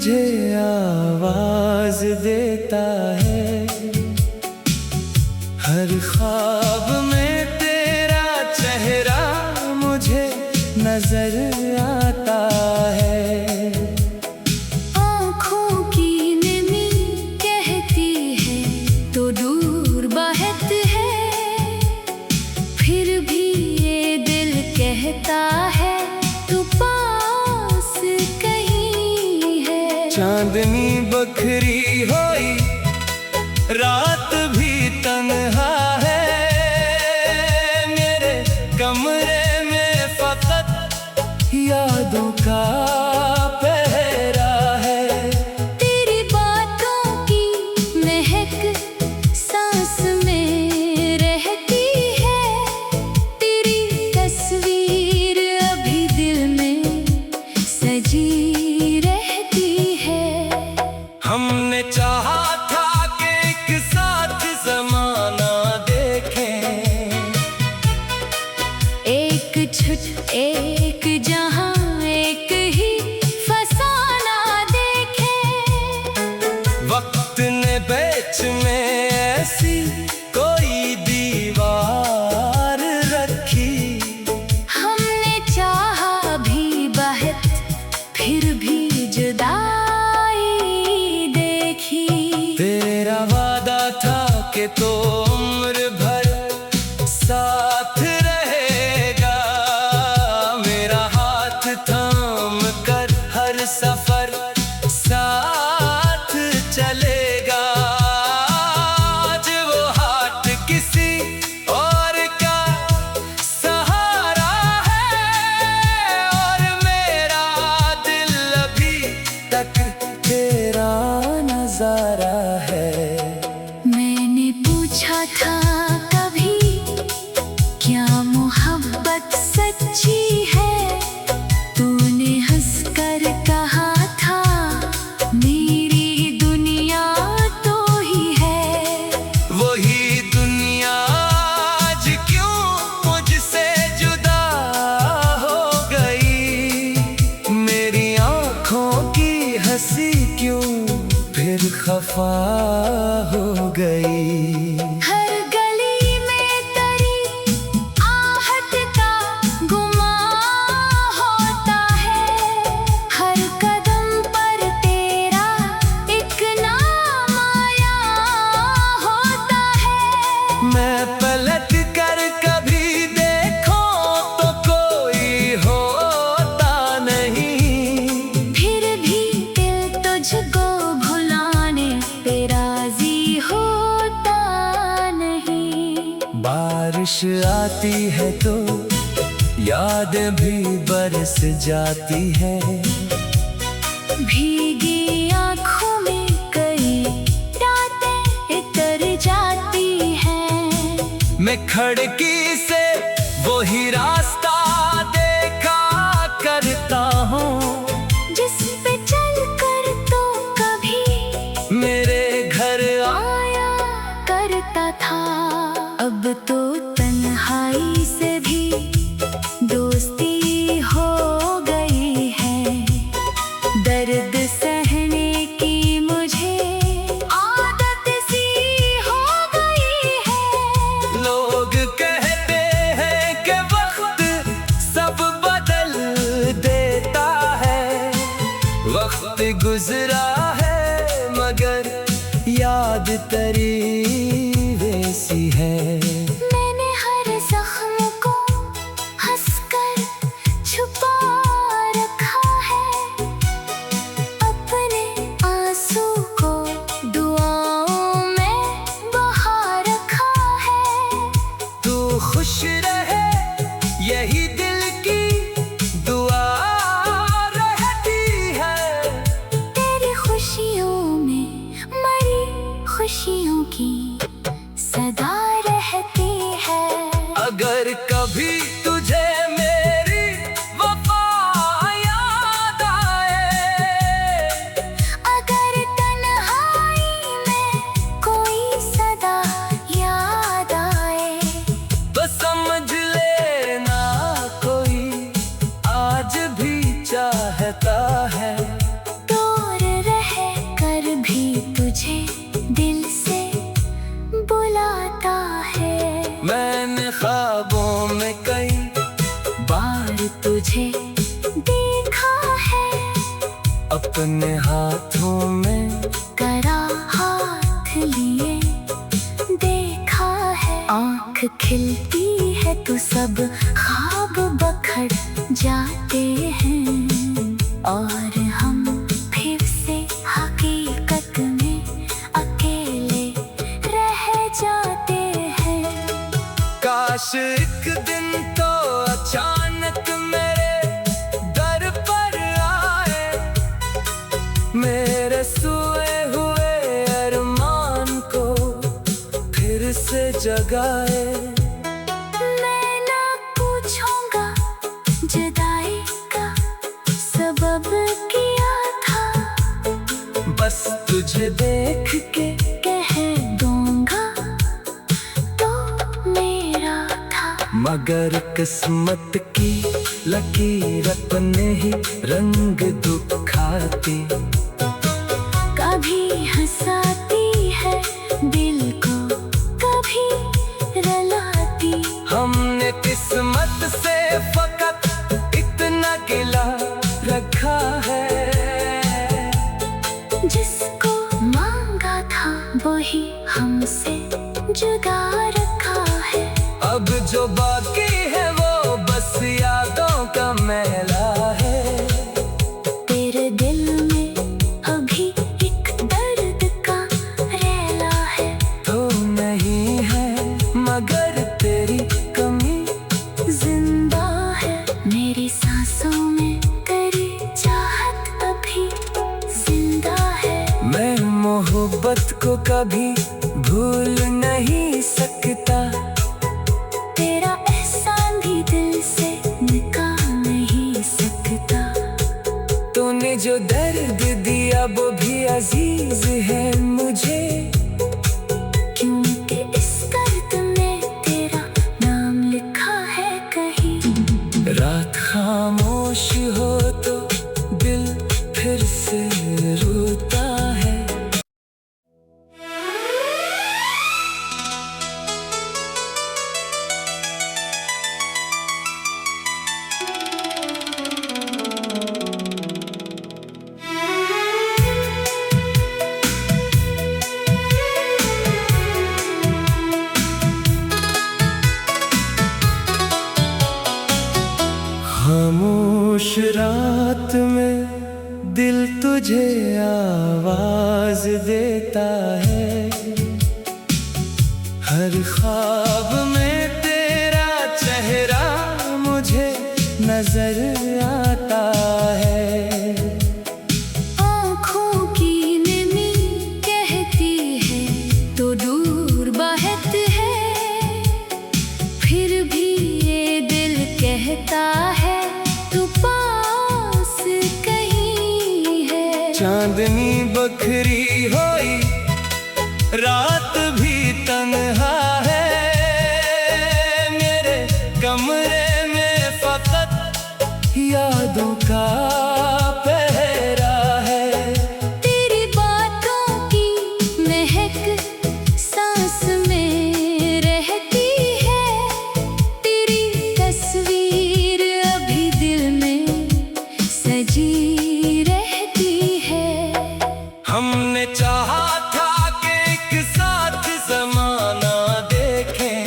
मुझे आवाज देता है। हर ख्वाब में तेरा चेहरा मुझे नजर आता है। आँखों की नमी कहती है तो दूर बहत है, फिर भी ये दिल कहता है तू पास कहीं है। चांदनी बखरी होई रात भी तन्हा है, मेरे कमरे में फकत यादों का पहरा है। तेरी बातों की महक सांस में रहती है, तेरी तस्वीर अभी दिल में सजी रहती है। हमने चाहा था कि एक साथ ज़माना देखें, एक छुट एक जहां एक ही फसाना देखे। वक्त ने बीच में ऐसी कोई दीवार रखी। हमने चाहा भी बहुत फिर भी जुदाई देखी। तेरा वादा था कि तो उम्र भर साथ रहेगा, मेरा हाथ थाम कर हर सफर साथ चलेगा। आज वो हाथ किसी और का सहारा है, और मेरा दिल अभी तक तेरा नजारा है। मैंने पूछा था कभी क्या मोहब्बत सच्ची है, तूने हंसकर कहा था मेरी दुनिया तो ही है। वही दुनिया आज क्यों मुझसे जुदा हो गई, मेरी आँखों की हंसी क्यों फिर खफा हो गई। हर गली में तेरी आहट का गुमां होता है, हर कदम पर तेरा एक नाम आया होता है। मैं पलट कर कभी देखूं तो कोई होता नहीं, फिर भी दिल तुझको भुलाने पे राजी होता नहीं। बारिश आती है तो यादें भी बरस जाती है। भीगी आँखों में कई रातें इतर जाती हैं। मैं खिड़की से वही रास्ता देखा करता हूँ, जिस पे चलकर तो कभी मेरे घर आया करता था। अब तो तन्हाई से भी दोस्ती हो गई है, दर्द सहने की मुझे आदत सी हो गई है। लोग कहते हैं कि वक्त सब बदल देता है, वक्त गुजरा है मगर याद तेरी वैसी है। मैंने हर जख्म को हंसकर छुपा रखा है, अपने आंसू को दुआओं में बहा रखा है। तू खुश रहे यही दिल की दुआ रहती है, तेरी खुशियों में मरी खुशियों की सदा रहती है। अगर कभी तुझे मेरी वफा याद आए, अगर तन्हाई में कोई सदा याद आए, तो समझ लेना कोई आज भी चाहता है। तोड़ आँख खिलती है तो सब ख्वाब बखर जाते हैं, और हम फिर से हकीकत में अकेले रह जाते हैं। काश एक दिन तो अचानक मेरे दर पर आए, मेरे सोए हुए अरमान को फिर से जगाए। मैं ना पूछूंगा जुदाई का सबब किया था, बस तुझे देख के कह दूंगा तो मेरा था। मगर किस्मत की लकीर अपने ही रंग दिखाती, कभी हंसाती है दिल को, कभी रुलाती। हमने किस्मत से फकत इतना गिला रखा है, जिसको मांगा था वही हमसे जुदा रखा है। अब जो बाकी है वो बस यादों का मेला है। तेरे दिल में अभी एक दर्द का रेला है, तो नहीं है मगर तेरी कमी जिंदा है। मेरी सांसों में तेरी चाहत अभी जिंदा है। मैं मोहब्बत को कभी भूल नहीं सकता, तेरा एहसान भी दिल से निकाल नहीं सकता। तूने जो दर्द दिया वो भी अजीज है मुझे, क्योंकि इस दर्द में तेरा नाम लिखा है कहीं। रात खामोश हो तो दिल फिर से रोता है। खामोश रात में दिल तुझे आवाज देता है, हर ख्वाब में तेरा चेहरा मुझे नजर आता है। आँखों की नमी कहती है तो दूर बहत है, फिर भी ये दिल कहता है तू पास कहीं है। चांदनी बखरी होई रात भी तन्हा है, मेरे कमरे में फकत यादों का पहरा है। तेरी बातों की महक सांस में रहती है, तेरी तस्वीर अभी दिल में सजी रहती है। हमने चाहा था कि एक साथ ज़माना देखें,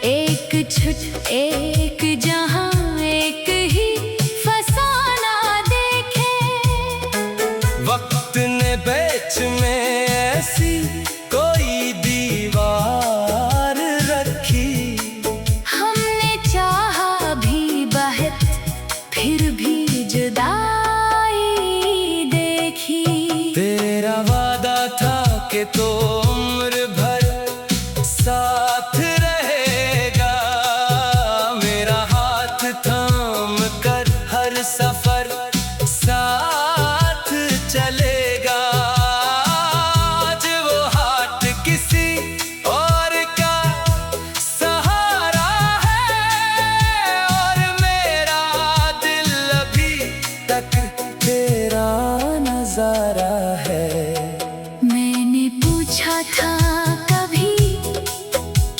एक छुट एक जहां एक ही फसाना देखे। वक्त ने बीच में ऐसी कोई दीवार रखी, हमने चाहा भी बहुत फिर भी जुदाई देखी। तेरा वादा था कि तो उम्र भर साथ रहेगा, मेरा हाथ थाम कर हर सफर साथ चलेगा। आज वो हाथ किसी और का सहारा है, और मेरा दिल अभी तक तेरा नजारा है। मैंने पूछा था कभी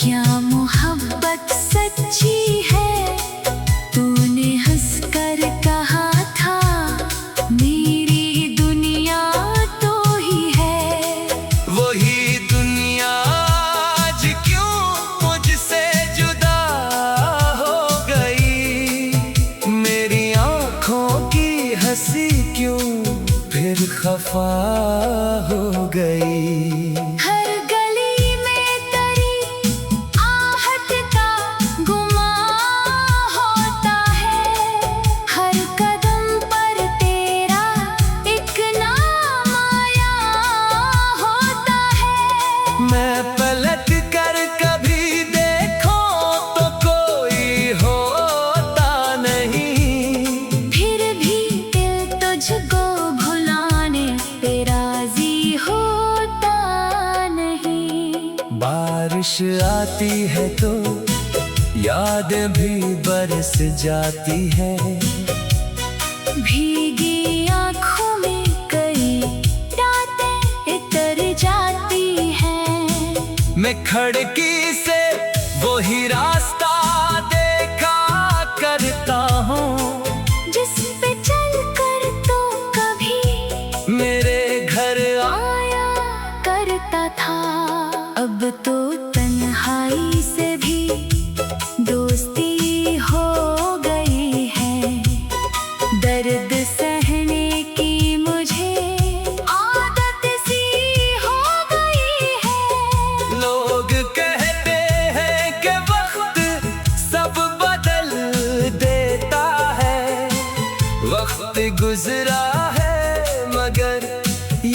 क्या मोहब्बत सच्ची है, तूने हंसकर कहा था मेरी दुनिया तो ही है। वही दुनिया आज वफा हो गई। हर गली में तेरी आहट का गुमां होता है, हर कदम पर तेरा एक नाम आया होता है। मैं पलट कर कभी देखूं तो कोई होता नहीं, फिर भी दिल तुझको भुलाने पे राजी होता नहीं। बारिश आती है तो यादें भी बरस जाती है, भीगी आँखों में कई रातें उतर जाती हैं। मैं खिड़की से वही रास्ता देखा करता हूँ, जिस पे चल कर तो कभी मेरे घर आया करता था। अब तो तन्हाई से भी दोस्ती हो गई है, दर्द सहने की मुझे आदत सी हो गई है। लोग कहते हैं कि वक्त सब बदल देता है, वक्त गुजरा है मगर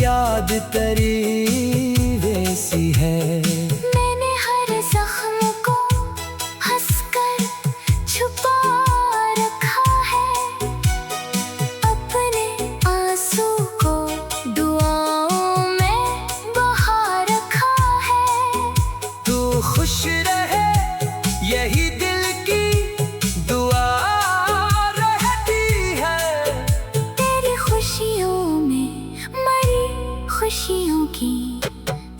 याद तेरी वैसी है। मैंने हर जख्म को हंसकर छुपा रखा है, अपने आंसू को दुआओं में बहा रखा है। तू खुश रहे यही दिल की दुआ रहती है, तेरी खुशियों में मरी खुशियों की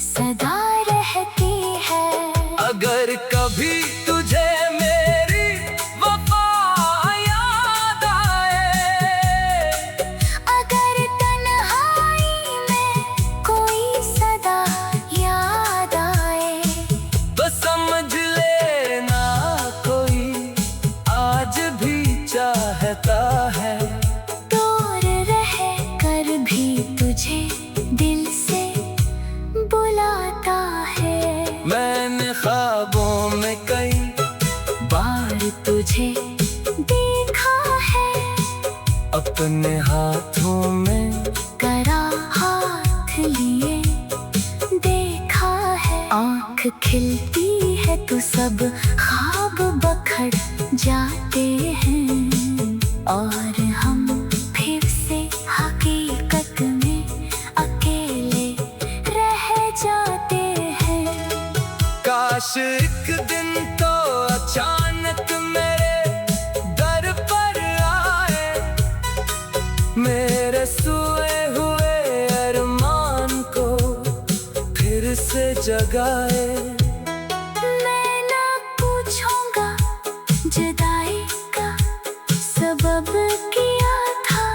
सदा रहती है। अगर कभी तुझे मेरी वफा याद आए, अगर तन्हाई में कोई सदा याद आए, तो समझ लेना कोई आज भी चाहता है। दूर रह कर भी तुझे दिल से बुलाता है। मैंने ख्वाबों में कई बार तुझे देखा है, अपने हाथों में करा हाथ लिए देखा है। आँख खिलती है तो सब ख्वाब बखड़ जाते हैं, और हम फिर से हकीकत में अकेले रह जाते हैं। काश एक दिन तो अचानक मेरे दर पर आए, मेरे सोए हुए अरमान को फिर से जगाए। मैं ना पूछूंगा जुदाई का सबब किया था,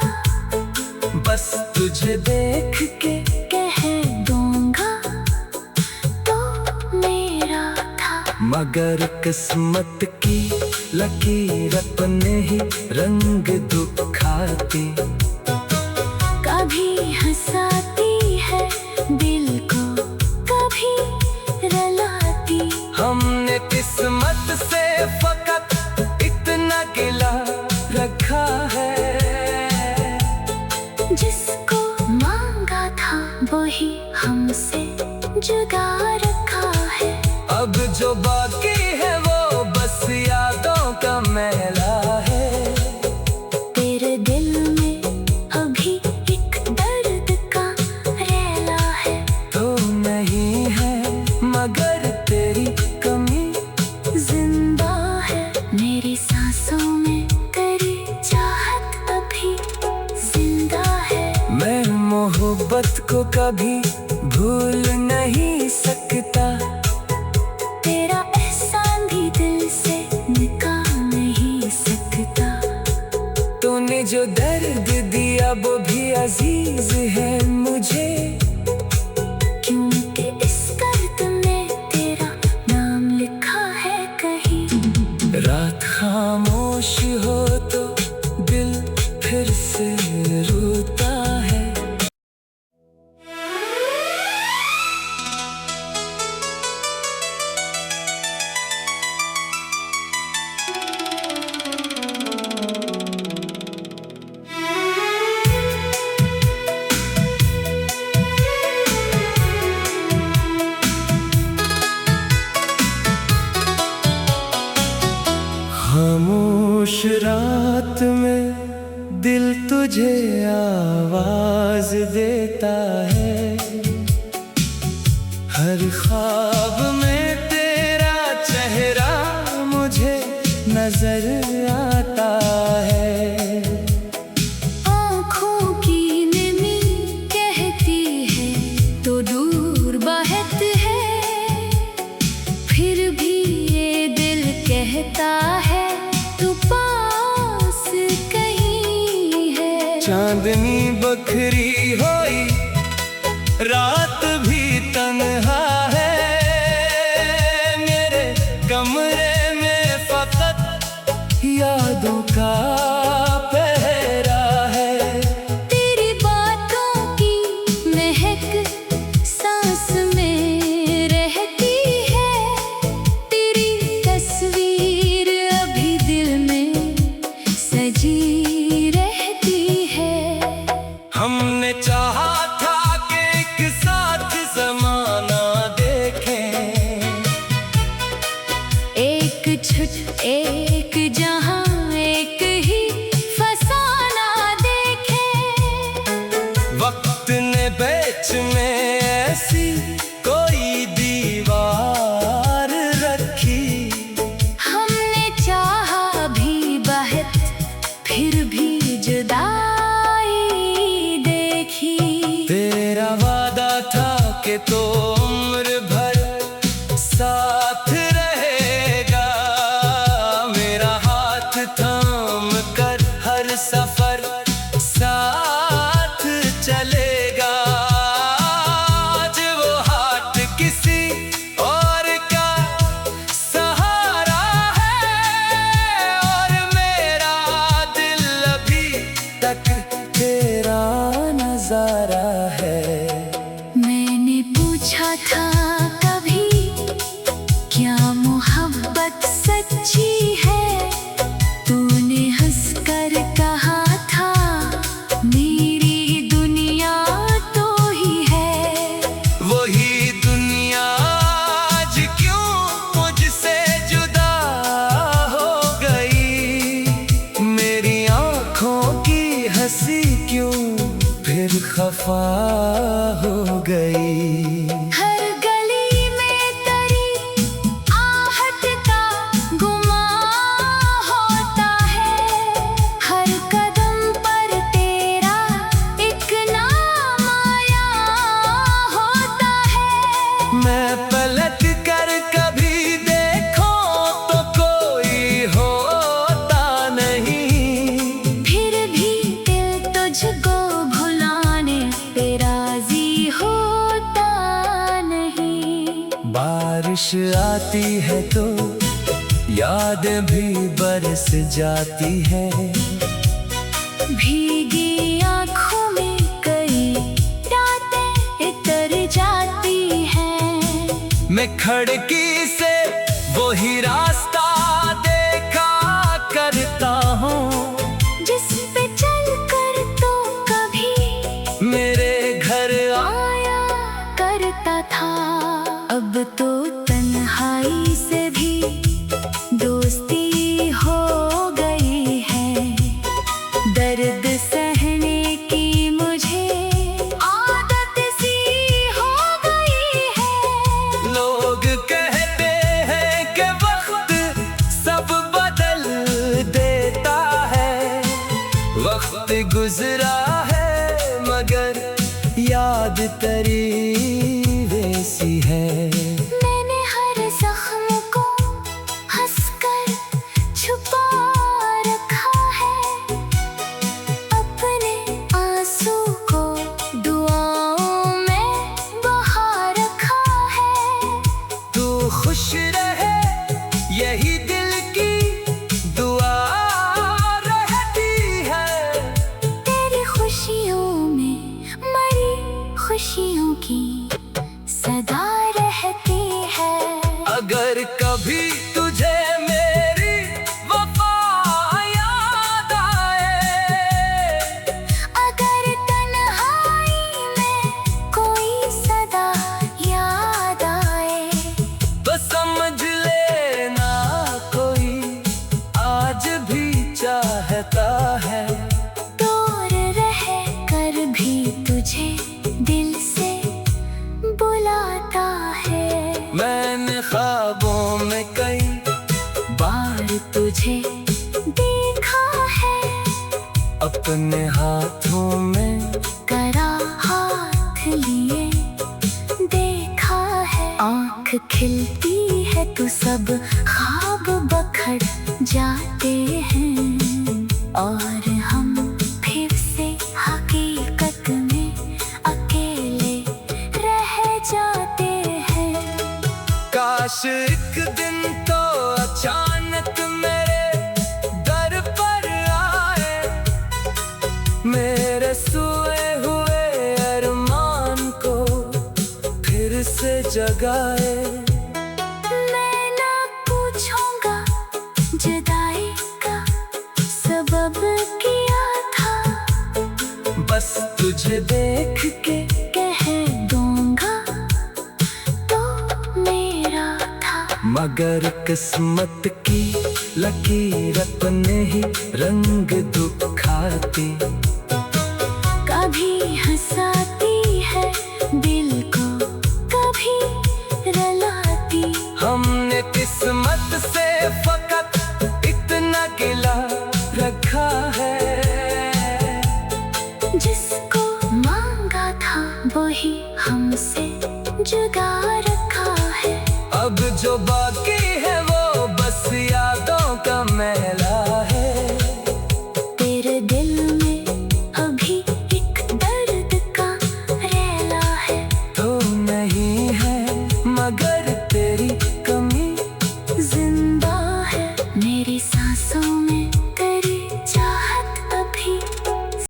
बस तुझे देख के कह दूंगा तो मेरा था। मगर किस्मत की लकीर अपने ही रंग दुखाती, कभी हंसाती है दिल को, कभी रुलाती। हमने किस्मत से फकत इतना गिला रखा है, जिसको मांगा था वही हमसे जुदा रखा है। अब जो बाकी है वो बस यादों का मेला है। तेरे दिल में अभी एक दर्द का रेला है, तो नहीं है मगर तेरी कमी जिंदा है। मेरी सांसों में तेरी चाहत अभी जिंदा है। मैं मोहब्बत को कभी भूल नहीं सकता, तेरा एहसान भी दिल से निकाल नहीं सकता। तूने जो दर्द दिया वो भी अजीज है मुझे, क्योंकि इस दर्द में तेरा नाम लिखा है कहीं। रात खामोश हो तो दिल फिर से रोता है। मुझे आवाज देता है। हर ख्वाब में तेरा चेहरा मुझे नजर आता है। आँखों की नमी कहती है तो दूर बहत है, फिर भी ये दिल कहता है तू पास कहीं है। चांदनी बखरी होई रात भी तन्हा है, मेरे कमरे में फकत यादों का पहरा है। तेरी बातों की महक सांस में रहती है, तेरी तस्वीर अभी दिल में सजी रहती है। हमने चाहा था कि एक साथ ज़माना देखें, एक छुट एक जहां एक ही फसाना देखे। वक्त ने बीच में ऐसी कोई दीवार रखी। हमने चाहा भी बहुत, फिर भी जुदाई देखी। तेरा वादा था कि तो उम्र भर साथ रहेगा, मेरा हाथ थाम कर हर सफर साथ चलेगा। आज वो हाथ किसी और का सहारा है, और मेरा दिल अभी तक तेरा नजारा है। मैंने पूछा था कभी क्या मोहब्बत सच्ची है, तूने हंसकर कहा था मेरी दुनिया तो ही है। वही दुनिया आज क्यों मुझसे जुदा हो गई, मेरी आँखों की हंसी क्यों फिर खफा हो गई। हर गली में तेरी आहट का गुमां होता है, हर कदम पर तेरा एक नाम आया होता है। मैं पलट कर कभी देखूं तो कोई होता नहीं, फिर भी दिल तुझको भुलाने पे राजी होता नहीं। बारिश आती है तो याद भी बरस जाती है। भीगी आँखों में कई रातें इतर जाती हैं। मैं खिड़की से वही रास्ता देखा करता हूँ, जिस पे चल कर तो कभी मेरे घर आया करता था। अब तो तन्हाई से भी दोस्ती हो गई है, दर्द सहने की मुझे आदत सी हो गई है। लोग कहते हैं कि वक्त सब बदल देता है, वक्त गुजरा है मगर याद तेरी वैसी है। मैंने हर जख्म को हंसकर छुपा रखा है, अपने आंसू को दुआओं में बहा रखा है। तू खुश रहे यही दिल की दुआ रहती है, तेरी खुशियों में मरी खुशियों की सदा रहती है। अगर कभी तुझे मेरी वफा याद आए, अगर तन्हाई में कोई सदा याद आए, तो समझ लेना कोई आज भी चाहता है। दूर अपने हाथों में करा हाथ लिए देखा है, आँख खिलती है तो सब ख्वाब बखर जाते हैं और हम फिर से हकीकत में अकेले रह जाते हैं। काश एक दिन तो अचानक मेरे दर पर आए, मेरे सोए हुए अरमान को फिर से जगाए। मैं ना पूछूंगा जुदाई का सबब क्या था, बस तुझे देख के कह दूंगा तो मेरा था। मगर किस्मत की लकीर अपने ही रंग दिखाती, कभी हंसाती है दिल को, कभी रुलाती। हमने किस्मत से फकत इतना गिला रखा है, जिसको मांगा था वही हमसे जुदा रखा है। अब जो बाकी